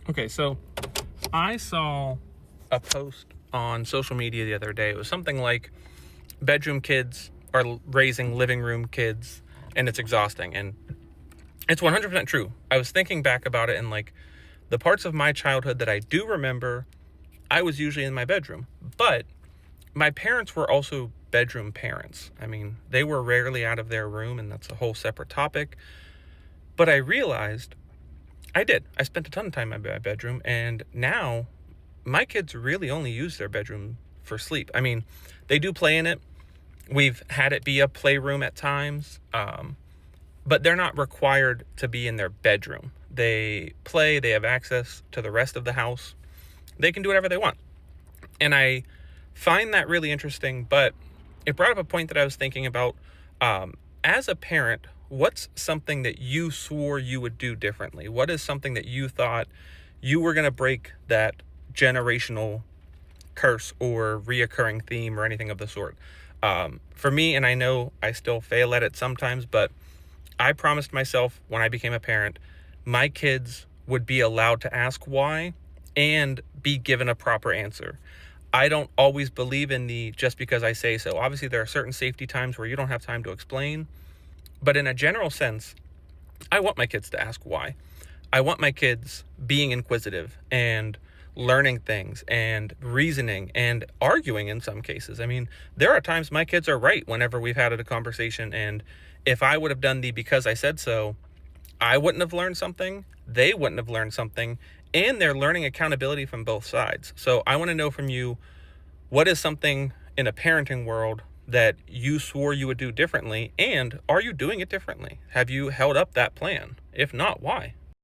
Okay, so I saw a post on social media the other day. It was something like bedroom kids are raising living room kids, and it's exhausting. And it's 100% true. I was thinking back about it, and like the parts of my childhood that I do remember, I was usually in my bedroom. But my parents were also bedroom parents. I mean, they were rarely out of their room, and that's a whole separate topic. But I realized I spent a ton of time in my bedroom, and now my kids really only use their bedroom for sleep. I mean, they do play in it. We've had it be a playroom at times, but they're not required to be in their bedroom. They play, they have access to the rest of the house. They can do whatever they want. And I find that really interesting, but it brought up a point that I was thinking about. As a parent, what's something that you swore you would do differently? What is something that you thought you were going to break that generational curse or reoccurring theme or anything of the sort? For me, and I know I still fail at it sometimes, but I promised myself when I became a parent, my kids would be allowed to ask why and be given a proper answer. I don't always believe in the just because I say so. Obviously, there are certain safety times where you don't have time to explain. But in a general sense, I want my kids to ask why. I want my kids being inquisitive and learning things and reasoning and arguing in some cases. I mean, there are times my kids are right whenever we've had a conversation. And if I would have done the because I said so, I wouldn't have learned something. They wouldn't have learned something. And they're learning accountability from both sides. So I want to know from you, what is something in a parenting world that you swore you would do differently? And are you doing it differently? Have you held up that plan? If not, why?